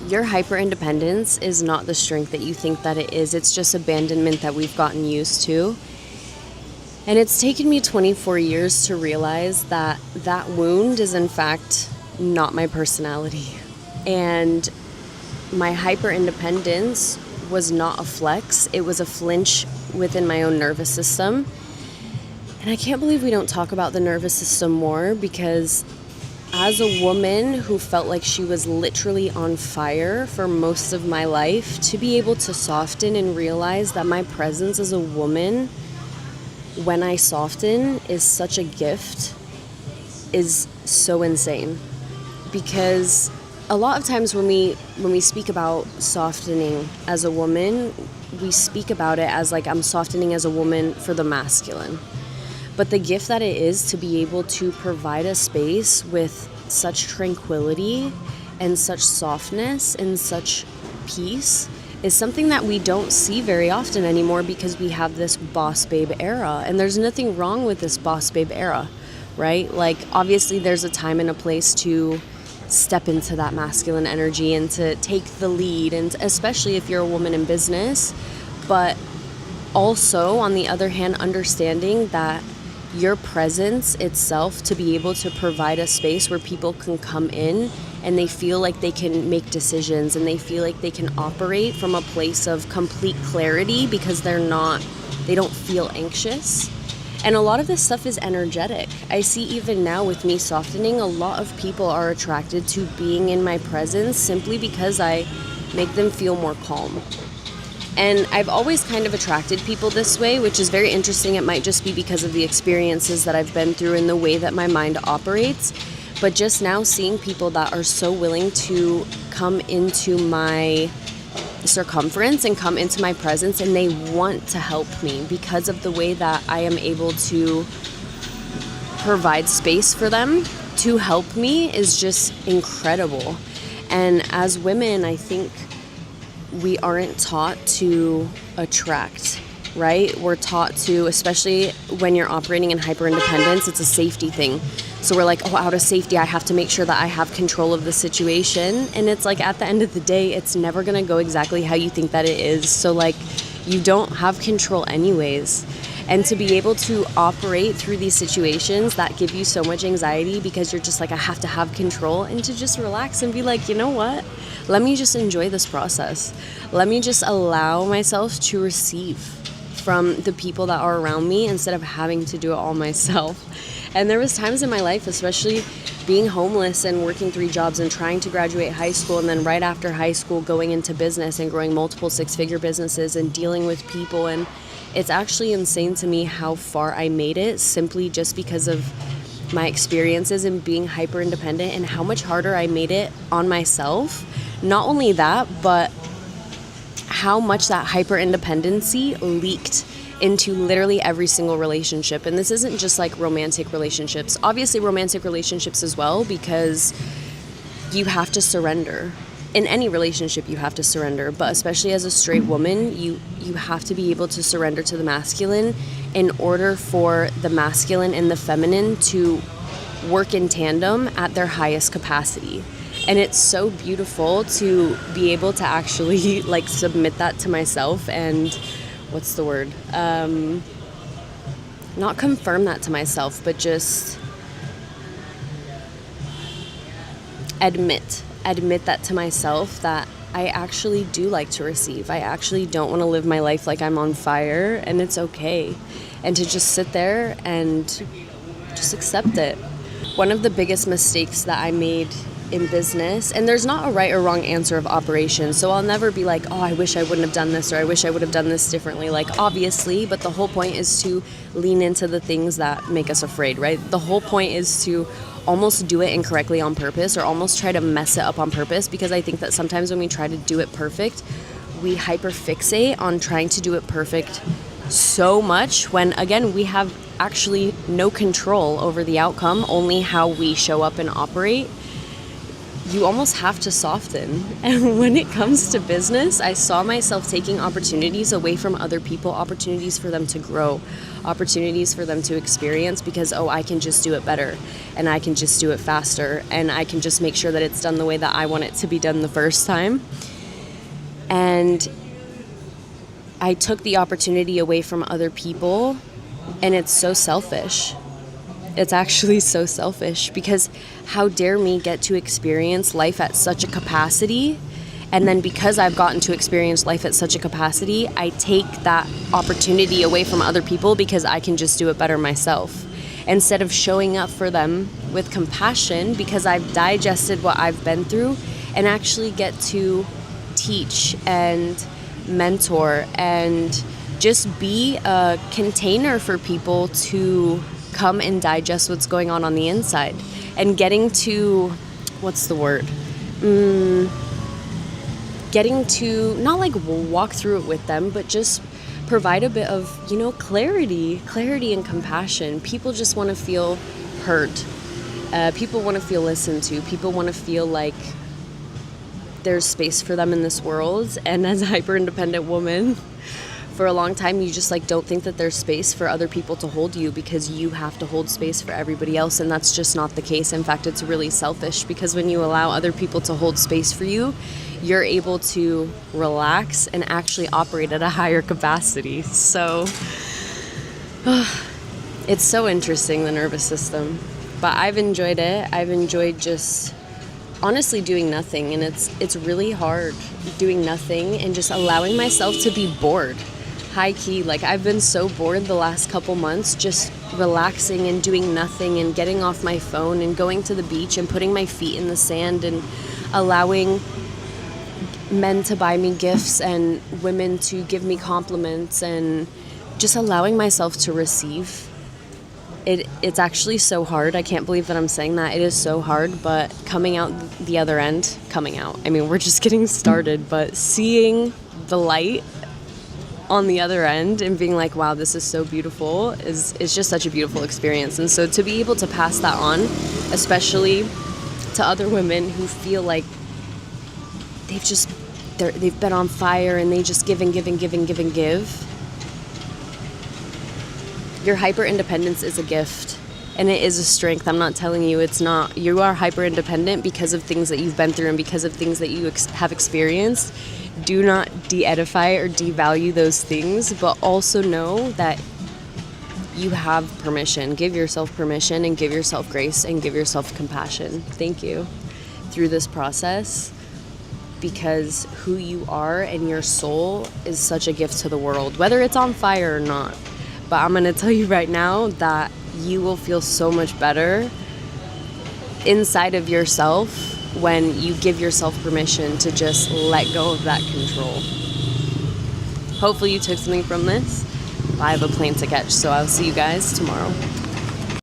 Your hyperindependence is not the strength that you think that it is. It's just abandonment that we've gotten used to. And it's taken me 24 years to realize that that wound is in fact not my personality. And my hyperindependence was not a flex. It was a flinch within my own nervous system. And I can't believe we don't talk about the nervous system more, because as a woman who felt like she was literally on fire for most of my life, to be able to soften and realize that my presence as a woman, when I soften, is such a gift, is so insane. Because a lot of times when we speak about softening as a woman, we speak about it as like, I'm softening as a woman for the masculine. But the gift that it is to be able to provide a space with such tranquility and such softness and such peace is something that we don't see very often anymore, because we have this boss babe era. And there's nothing wrong with this boss babe era, right? Like, obviously there's a time and a place to step into that masculine energy and to take the lead, and especially if you're a woman in business. But also, on the other hand, understanding that your presence itself, to be able to provide a space where people can come in and they feel like they can make decisions and they feel like they can operate from a place of complete clarity, because they don't feel anxious. And a lot of this stuff is energetic. I see even now with me softening, a lot of people are attracted to being in my presence simply because I make them feel more calm. And I've always kind of attracted people this way, which is very interesting. It might just be because of the experiences that I've been through and the way that my mind operates. But just now seeing people that are so willing to come into my circumference and come into my presence, and they want to help me because of the way that I am able to provide space for them to help me, is just incredible. And as women, I think we aren't taught to attract, right? We're taught to, especially when you're operating in hyperindependence, it's a safety thing. So we're like, oh, out of safety, I have to make sure that I have control of the situation. And it's like, at the end of the day, it's never going to go exactly how you think that it is. So like, you don't have control anyways. And to be able to operate through these situations that give you so much anxiety, because you're just like, I have to have control, and to just relax and be like, you know what? Let me just enjoy this process. Let me just allow myself to receive from the people that are around me instead of having to do it all myself. And there was times in my life, especially being homeless and working 3 jobs and trying to graduate high school, and then right after high school going into business and growing multiple 6-figure businesses and dealing with people. And it's actually insane to me how far I made it simply just because of my experiences in being hyper independent, and how much harder I made it on myself. Not only that, but how much that hyper independency leaked into literally every single relationship. And this isn't just like romantic relationships. Obviously romantic relationships as well, because you have to surrender. In any relationship you have to surrender, but especially as a straight woman, you have to be able to surrender to the masculine in order for the masculine and the feminine to work in tandem at their highest capacity. And it's so beautiful to be able to actually like submit that to myself and what's the word? Not confirm that to myself, but just admit that to myself, that I actually do like to receive. I actually don't want to live my life like I'm on fire, and it's okay. And to just sit there and just accept it. One of the biggest mistakes that I made in business, and there's not a right or wrong answer of operation, so I'll never be like, oh, I wish I wouldn't have done this, or I wish I would have done this differently, like obviously, but the whole point is to lean into the things that make us afraid, right? The whole point is to almost do it incorrectly on purpose, or almost try to mess it up on purpose, because I think that sometimes when we try to do it perfect, we hyperfixate on trying to do it perfect so much, when again, we have actually no control over the outcome, only how we show up and operate. you almost have to soften. And when it comes to business, I saw myself taking opportunities away from other people, opportunities for them to grow, opportunities for them to experience, because, oh, I can just do it better, and I can just do it faster, and I can just make sure that it's done the way that I want it to be done the first time. And I took the opportunity away from other people, and it's so selfish. It's actually so selfish, because how dare me get to experience life at such a capacity, and then because I've gotten to experience life at such a capacity, I take that opportunity away from other people because I can just do it better myself. Instead of showing up for them with compassion because I've digested what I've been through, and actually get to teach and mentor and just be a container for people to come and digest what's going on the inside, and getting to, what's the word? Getting to not like walk through it with them, but just provide a bit of, clarity and compassion. People just want to feel heard. People want to feel listened to. People want to feel like there's space for them in this world. And as a hyper-independent woman, for a long time, you just don't think that there's space for other people to hold you, because you have to hold space for everybody else, and that's just not the case. In fact, it's really selfish, because when you allow other people to hold space for you, you're able to relax and actually operate at a higher capacity. So it's so interesting, the nervous system. But I've enjoyed it. I've enjoyed just honestly doing nothing, and it's really hard doing nothing and just allowing myself to be bored. High key, I've been so bored the last couple months, just relaxing and doing nothing and getting off my phone and going to the beach and putting my feet in the sand and allowing men to buy me gifts and women to give me compliments, and just allowing myself to receive. It's actually so hard. I can't believe that I'm saying that. It is so hard, but coming out, I mean, we're just getting started, but seeing the light on the other end and being like, wow, this is so beautiful, is just such a beautiful experience. And so to be able to pass that on, especially to other women who feel like they've been on fire and they just give and give and give and give and give. Your hyper-independence is a gift, and it is a strength. I'm not telling you it's not. You are hyper-independent because of things that you've been through and because of things that you have experienced. Do not de-edify or devalue those things, but also know that you have permission. Give yourself permission and give yourself grace and give yourself compassion. Thank you through this process, because who you are and your soul is such a gift to the world, whether it's on fire or not. But I'm going to tell you right now that you will feel so much better inside of yourself when you give yourself permission to just let go of that control. Hopefully you took something from this. I have a plane to catch, so I'll see you guys tomorrow.